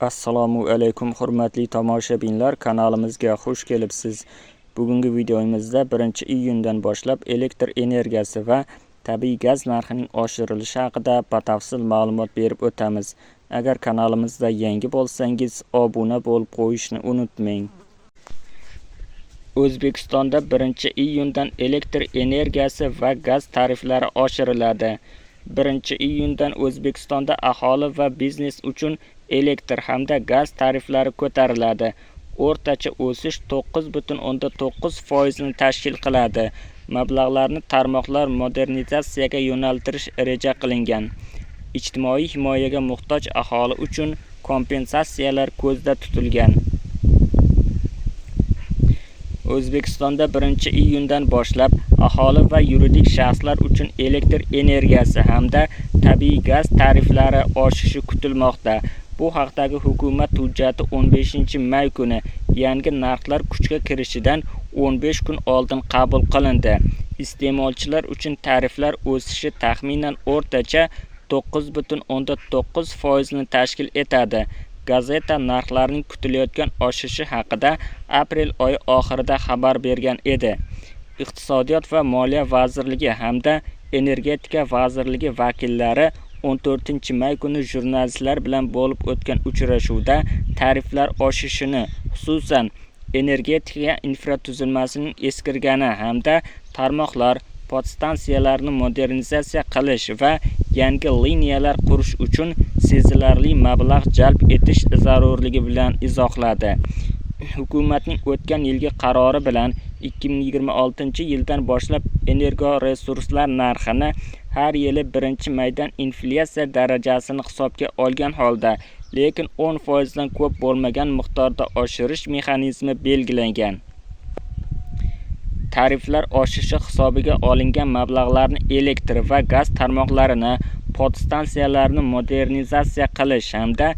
Assalomu alaykum hurmatli tomoshabinlar, kanalimizga xush kelibsiz. Bugungi videomizda 1-iyundan boshlab elektr energiyasi va tabiiy gaz narxining oshirilishi haqida batafsil ma'lumot berib o'tamiz. Agar kanalimizda yangi bo'lsangiz, obuna bo'lib qo'yishni unutmang. O'zbekistonda 1-iyundan elektr energiyasi va gaz tariflari oshiriladi. 1-iyundan O'zbekistonda aholi va biznes uchun elektr hamda gaz tariflari ko'tariladi. O'rtacha o'sish 9,9% ni tashkil qiladi. Mablag'larni tarmoqlar modernizatsiyaga yo'naltirish reja qilingan. Ijtimoiy himoyaga muhtoj aholi uchun kompensatsiyalar ko'zda tutilgan. O'zbekistonda 1-iyundan boshlab aholi va yuridik shaxslar uchun elektr energiyasi hamda tabiiy gaz tariflari oshishi kutilmoqda. Bu haqdagi hukumat hujjati 15-may kuni yangi narxlar kuchga kirishidan 15 kun oldin qabul qilindi. Iste'molchilar uchun tariflar o'sishi taxminan o'rtacha 9,9% ni tashkil etadi. Gazeta narxlarning kutilayotgan oshishi haqida aprel oyi oxirida xabar bergan edi. Iqtisodiyot va Moliya vazirligi hamda Energetika vazirligi vakillari 14-may kuni jurnalistlar bilan bo'lib o'tgan uchrashuvda tariflar oshishini, xususan energetika infratuzilmasining eskirgani hamda tarmoqlar, podstansiyalarni modernizatsiya qilish va yangi liniyalar qurish uchun sezilarli mablag' jalb etish zarurligi bilan izohladi. Hukumatning o'tgan yilgi qarori bilan 2026-yildan boshlab energoresurslar narxini har yili 1-maydan inflyatsiya darajasini hisobga olgan holda, lekin 10% dan ko'p bo'lmagan miqdorda oshirish mexanizmi belgilangan. Tariflar oshishi hisobiga olingan mablag'larni elektr va gaz tarmoqlarini, podstansiyalarni modernizatsiya qilish hamda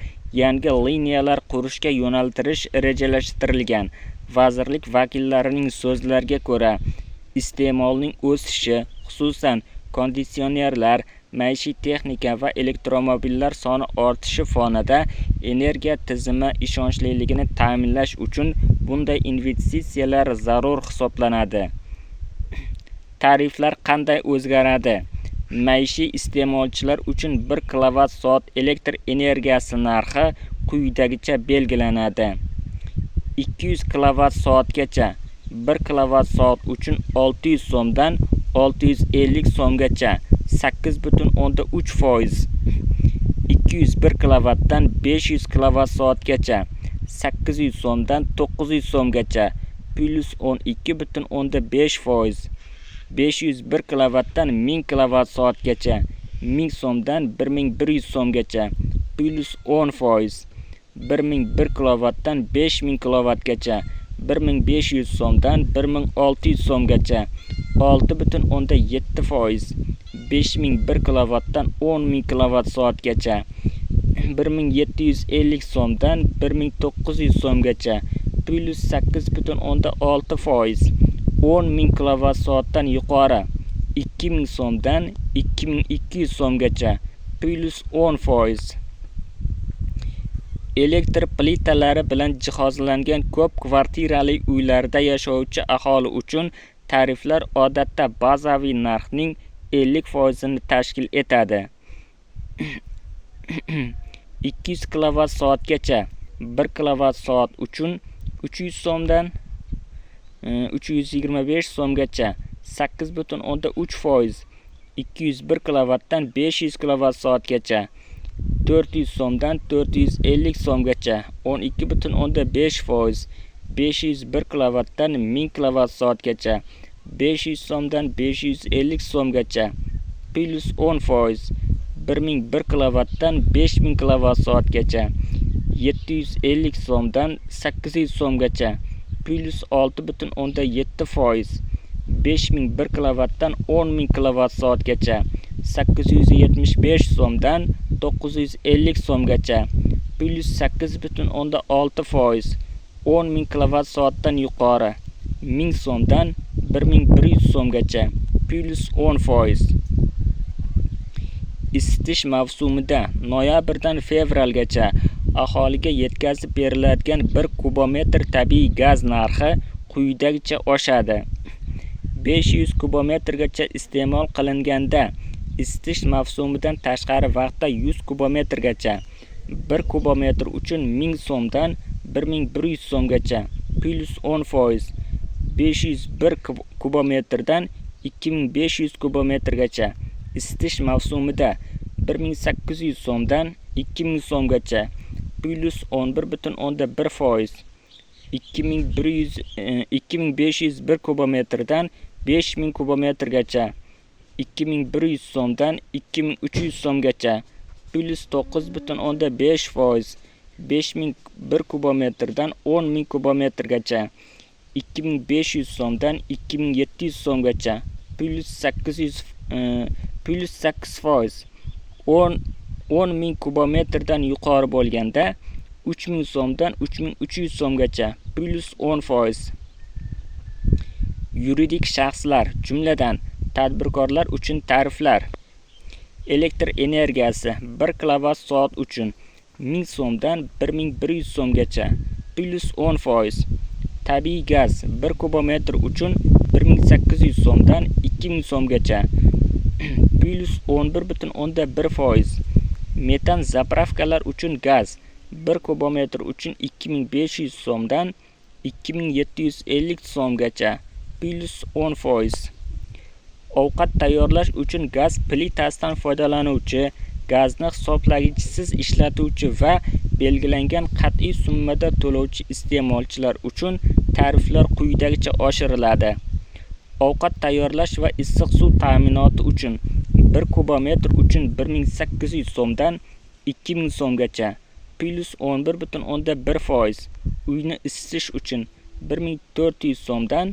yangi liniyalar qurishga yo'naltirish rejalashtirilgan. Vazirlik vakillarining so'zlariga ko'ra, iste'molning o'sishi, xususan konditsionerlar, maishiy texnika va elektromobillar soni ortishi fonida energiya tizimi ishonchliligini ta'minlash uchun bunday investitsiyalar zarur hisoblanadi. Tariflar qanday o'zgaradi? Maishiy iste'molchilar uchun 1 kWh elektr energiyasi narxi quyidagicha belgilanadi. 200 kWh-gacha 1 kWh uchun 600 so'mdan 650 so'mgacha 8,3%. 201 kWdan 500 kWh-gacha 800 so'mdan 900 so'mgacha plus 12,5%. 501 kWdan 1000 kWh-gacha 1000 so'mdan 1100 so'mgacha plus 10%. 1001 kWdan 5000 kW-gacha 1500 so'mdan 1600 so'mgacha 6,7%. 5001 kWdan 10000 kWh-gacha 1750 so'mdan 1900 so'mgacha plus 8,6%. 10000 kWh-dan yuqori 2000 so'mdan 2200 so'mgacha plus 10%. Elektr plitalari bilan jihozlangan ko'p kvartirali uylarda yashovchi aholi uchun tariflar odatda bazaviy narxning 50% ni tashkil etadi. 200 kWh-gacha 1 kWh uchun 300 so'mdan 325 so'mgacha 8,3%. 201 kWdan 500 kWh-gacha 400 so'mdan 450 so'mgacha 12,5%. 501 kWdan 1000 kWh-gacha 500 so'mdan 550 so'mgacha plus 10%. 1001 kWdan 5000 kWh-gacha 750 so'mdan 800 so'mgacha plus 6,7%. 5001 kWdan 10000 kWh-gacha 875 so'mdan 950 so'mgacha plus 8,6%. 10000 kWh-dan yuqori 1000 so'mdan 1100 so'mgacha plus 10%. Isitish mavsumida noyabrdan fevralgacha aholiga yetkazib beriladigan 1 kubometr tabiiy gaz narxi quyidagicha oshadi. 500 kubometrgacha iste'mol qilinganda, isitish mavsumidan tashqari vaqtda 100 kubometrgacha, 1 kubometr uchun 1000 so'mdan 1100 so'mgacha, plus 10%, 501 kubometrdan 2500 kubometrgacha, isitish mavsumida 1800 so'mdan 2000 so'mgacha, plus 11,1%, 2501 kubometrdan 5000 kubometrgacha, 2100 so'mdan 2300 so'mgacha, plus 9,5%, 5001 kubometrdan 10000 kubometrgacha, 2500 so'mdan 2700 so'mgacha, plus 8%, 10000 kubometrdan yuqori bo'lganda 3000 so'mdan 3300 so'mgacha, plus 10%. Yuridik shaxslar, jumladan tadbirkorlar uchun tariflar. Elektr energiyasi 1 kWh uchun 1000 so'mdan 1100 so'mgacha, plus 10%. Tabiiy gaz 1 kubometr uchun 1800 so'mdan 2000 so'mgacha, plus 11,1%. Metan zapravkalar uchun gaz 1 kubometr uchun 2500 so'mdan 2750 so'mgacha, plus 10%. Ovqat tayyorlash uchun gaz plitasidan foydalanuvchi, gazni hisoblagichsiz ishlatuvchi va belgilangan qat'iy summada to'lovchi iste'molchilar uchun tariflar quyidagicha oshiriladi. Ovqat tayyorlash va issiq suv ta'minoti uchun 1 kubometr uchun 1800 so'mdan 2000 so'mgacha, plus 11,1%. Uyni isitish uchun 1400 so'mdan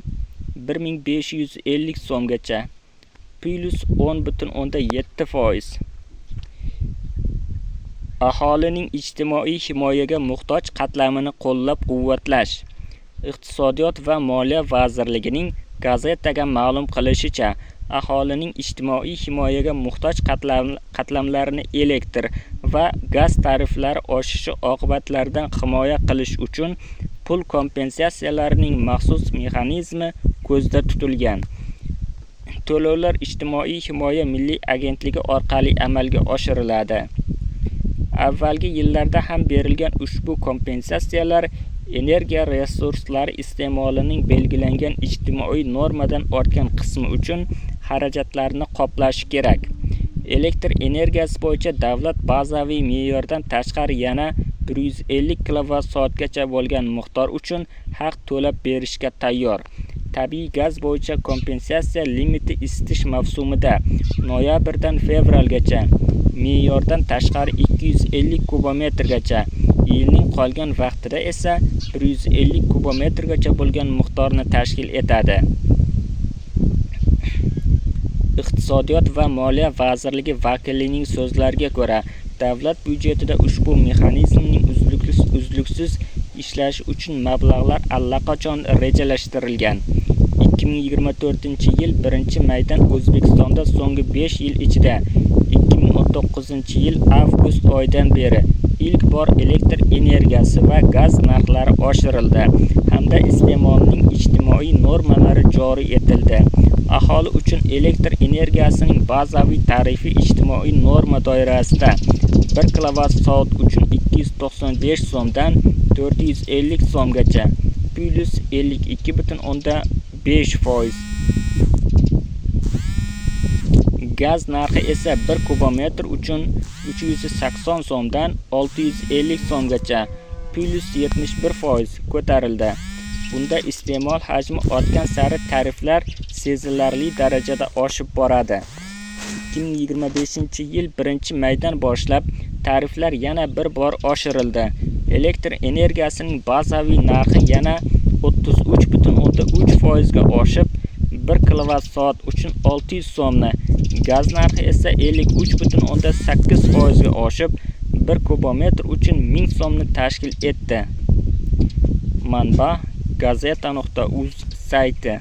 1550 so'mgacha, plus 10,7%. Aholining ijtimoiy himoyaga muhtoj qatlamini qo'llab-quvvatlash. Iqtisodiyot va Moliya vazirligining gazetaga ma'lum qilishicha, aholining ijtimoiy himoyaga muhtoj qatlamlarini elektr va gaz tariflari oshishi oqibatlaridan himoya qilish uchun pul kompensatsiyalarining maxsus mexanizmi ko'zda tutilgan. To'lovlar Ijtimoiy himoya milliy agentligi orqali amalga oshiriladi. Avvalgi yillarda ham berilgan ushbu kompensatsiyalar energiya resurslari iste'molining belgilangan ijtimoiy normadan ortgan qismi uchun xarajatlarni qoplashi kerak. Elektr energiyasi bo'yicha davlat bazaviy me'yordan tashqari yana 150 kWh bo'lgan miqdor uchun haq to'lab berishga tayyor. Tabiiy gaz bo'yicha kompensatsiya limiti isitish mavsumida noyabrdan fevralgacha, me'yordan tashqari 250 kubometrgacha, yilning qolgan vaqtida esa 150 kubometrgacha bo'lgan miqdorni tashkil etadi. Iqtisodiyot va Moliya vazirligi vakilining so'zlariga ko'ra, davlat byudjetida ushbu mexanizmning uzluksiz ishlashi uchun mablag'lar allaqachon rejalashtirilgan. 2024-yil 1-maydan O'zbekistonda so'nggi 5 yil ichida 2019-yil avgust oyidan beri ilk bor elektr energiyasi va gaz narxlari oshirildi hamda iste'molning ijtimoiy normalari joriy etildi. Aholi uchun elektr energiyasining bazaviy tarifi ijtimoiy norma doirasida 1 kWh uchun 295 so'mdan 450 so'mgacha, plus 52,5%. Gaz narxi esa 1 kubometr uchun 380 so'mdan 650 so'mgacha, plus 71% ko'tarildi. Bunda iste'mol hajmi ortgan sari tariflar sezilarli darajada oshib boradi. 2025-yil 1-maydan boshlab tariflar yana bir bor oshirildi. Elektr energiyasining bazaviy narxi yana 33,3% ga oshib 1 kWh uchun 600 so'mni, gaz narxi esa 53,8% ga oshib 1 kubometr uchun 1000 so'mni tashkil etdi. Manba: gazeta.uz sayti.